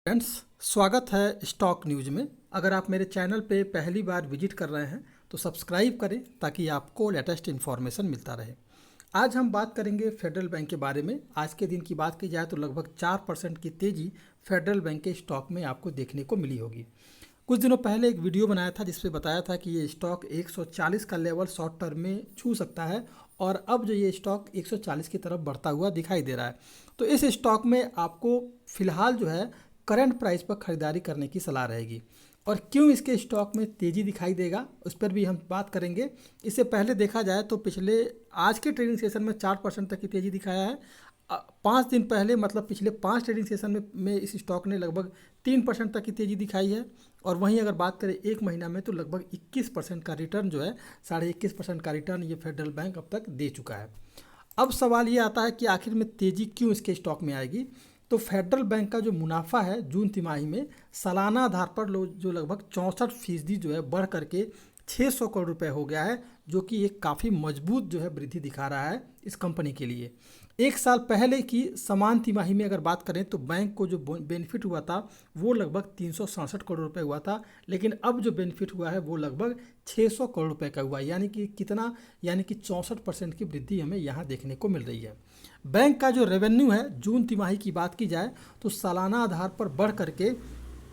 Friends, स्वागत है stock news में। अगर आप मेरे चैनल पे पहली बार विजिट कर रहे हैं तो सब्सक्राइब करें ताकि आपको लेटेस्ट इन्फॉर्मेशन मिलता रहे। आज हम बात करेंगे फेडरल बैंक के बारे में। आज के दिन की बात की जाए तो लगभग 4% की तेज़ी फेडरल बैंक के स्टॉक में आपको देखने को मिली होगी। कुछ दिनों पहले एक वीडियो बनाया था जिसपे बताया था कि ये स्टॉक 140 का लेवल शॉर्ट टर्म में छू सकता है और अब जो ये स्टॉक 140 की तरफ बढ़ता हुआ दिखाई दे रहा है। तो इस स्टॉक में आपको फ़िलहाल जो है करंट प्राइस पर खरीदारी करने की सलाह रहेगी। और क्यों इसके स्टॉक में तेज़ी दिखाई देगा उस पर भी हम बात करेंगे। इससे पहले देखा जाए तो पिछले आज के ट्रेडिंग सेशन में 4% तक की तेज़ी दिखाया है। 5 दिन पहले मतलब पिछले 5 ट्रेडिंग सेशन में इस स्टॉक ने लगभग 3% तक की तेज़ी दिखाई है। और वहीं अगर बात करें एक महीना में तो लगभग 21% का रिटर्न जो है 21.5% का रिटर्न ये फेडरल बैंक अब तक दे चुका है। अब सवाल ये आता है कि आखिर में तेज़ी क्यों इसके स्टॉक में आएगी। तो फेडरल बैंक का जो मुनाफा है जून तिमाही में सालाना आधार पर जो लगभग 64% जो है बढ़ करके 600 करोड़ रुपए हो गया है, जो कि एक काफ़ी मजबूत जो है वृद्धि दिखा रहा है इस कंपनी के लिए। एक साल पहले की समान तिमाही में अगर बात करें तो बैंक को जो बेनिफिट हुआ था वो लगभग 367 करोड़ रुपए हुआ था, लेकिन अब जो बेनिफिट हुआ है वो लगभग 600 करोड़ रुपए का हुआ। यानी कि कितना, यानी कि 64% की वृद्धि हमें यहाँ देखने को मिल रही है। बैंक का जो रेवेन्यू है जून तिमाही की बात की जाए तो सालाना आधार पर बढ़ करके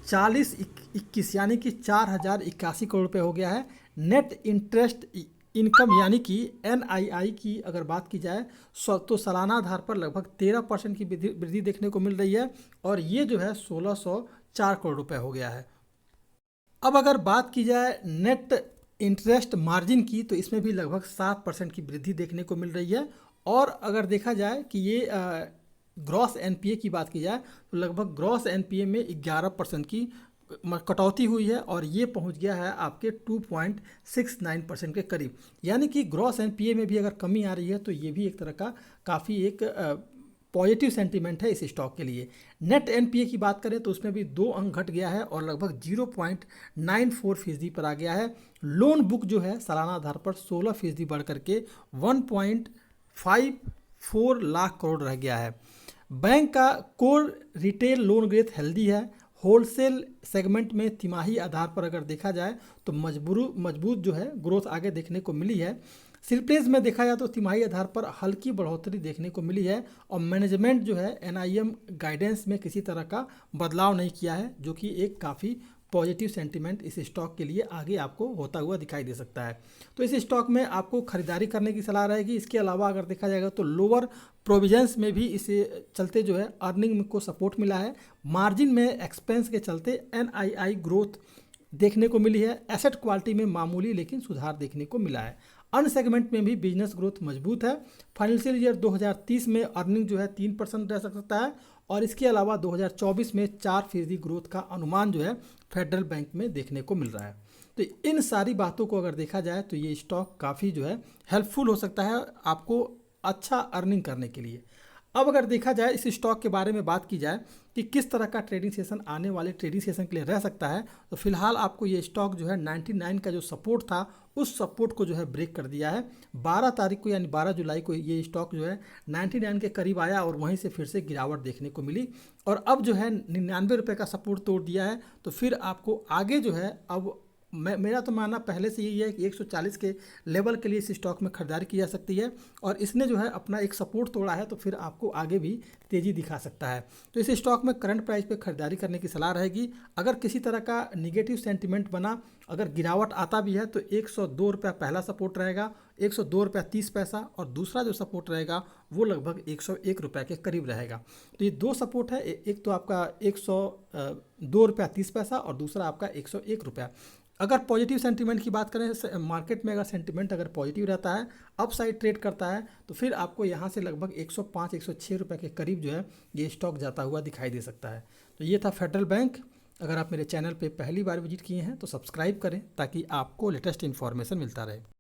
4021 यानी कि 4081 करोड़ रुपए हो गया है। नेट इंटरेस्ट इनकम यानी कि NII की अगर बात की जाए तो सालाना आधार पर लगभग 13% की वृद्धि देखने को मिल रही है और ये जो है 1604 करोड़ रुपए हो गया है। अब अगर बात की जाए नेट इंटरेस्ट मार्जिन की तो इसमें भी लगभग 7% की वृद्धि देखने को मिल रही है। और अगर देखा जाए कि ये ग्रॉस NPA की बात की जाए तो लगभग ग्रॉस NPA में 11% की कटौती हुई है और ये पहुंच गया है आपके 2.69% के करीब। यानी कि ग्रॉस NPA में भी अगर कमी आ रही है तो ये भी एक तरह का काफ़ी एक पॉजिटिव सेंटीमेंट है इस स्टॉक के लिए। नेट NPA की बात करें तो उसमें भी 2 अंक घट गया है और लगभग 0.94% पर आ गया है। लोन बुक जो है सालाना आधार पर 16% बढ़ करके 1.54 लाख करोड़ रह गया है। बैंक का core retail loan growth healthy है। होलसेल सेगमेंट में तिमाही आधार पर अगर देखा जाए तो मजबूत जो है ग्रोथ आगे देखने को मिली है। स्लिपेज में देखा जाए तो तिमाही आधार पर हल्की बढ़ोतरी देखने को मिली है और मैनेजमेंट जो है NIM गाइडेंस में किसी तरह का बदलाव नहीं किया है, जो कि एक काफ़ी पॉजिटिव सेंटीमेंट इस स्टॉक के लिए आगे आपको होता हुआ दिखाई दे सकता है। तो इस स्टॉक में आपको खरीदारी करने की सलाह रहेगी। इसके अलावा अगर देखा जाएगा तो लोअर प्रोविजंस में भी इसे चलते जो है अर्निंग को सपोर्ट मिला है। मार्जिन में एक्सपेंस के चलते NII ग्रोथ देखने को मिली है। एसेट क्वालिटी में मामूली लेकिन सुधार देखने को मिला है। अन्य सेगमेंट में भी बिजनेस ग्रोथ मजबूत है। फाइनेंशियल ईयर 2030 में अर्निंग जो है 3% रह सकता है और इसके अलावा 2024 में 4% ग्रोथ का अनुमान जो है फेडरल बैंक में देखने को मिल रहा है। तो इन सारी बातों को अगर देखा जाए तो ये स्टॉक काफ़ी जो है हेल्पफुल हो सकता है आपको अच्छा अर्निंग करने के लिए। अब अगर देखा जाए इस स्टॉक के बारे में बात की जाए कि किस तरह का ट्रेडिंग सेशन आने वाले ट्रेडिंग सेशन के लिए रह सकता है, तो फिलहाल आपको ये स्टॉक जो है 99 का जो सपोर्ट था उस सपोर्ट को जो है ब्रेक कर दिया है। 12 तारीख को यानी 12 जुलाई को ये स्टॉक जो है 99 के करीब आया और वहीं से फिर से गिरावट देखने को मिली और अब जो है 99 रुपये का सपोर्ट तोड़ दिया है। तो फिर आपको आगे जो है अब मेरा तो मानना पहले से यही है कि 140 के लेवल के लिए इस स्टॉक में खरीदारी की जा सकती है और इसने जो है अपना एक सपोर्ट तोड़ा है तो फिर आपको आगे भी तेज़ी दिखा सकता है। तो इस स्टॉक में करंट प्राइस पे खरीदारी करने की सलाह रहेगी। अगर किसी तरह का निगेटिव सेंटीमेंट बना, अगर गिरावट आता भी है तो 102 रुपया पहला सपोर्ट रहेगा, 102 रुपया 30 पैसा और दूसरा जो सपोर्ट रहेगा वो लगभग 101 रुपये के करीब रहेगा। तो ये 2 सपोर्ट है, एक तो आपका 102 रुपया 30 पैसा और दूसरा आपका 101 रुपया। अगर पॉजिटिव सेंटीमेंट की बात करें, मार्केट में अगर सेंटीमेंट अगर पॉजिटिव रहता है, अप साइड ट्रेड करता है, तो फिर आपको यहाँ से लगभग 105-106 रुपये के करीब जो है ये स्टॉक जाता हुआ दिखाई दे सकता है। तो ये था फेडरल बैंक। अगर आप मेरे चैनल पे पहली बार विजिट किए हैं तो सब्सक्राइब करें ताकि आपको लेटेस्ट इन्फॉर्मेशन मिलता रहे।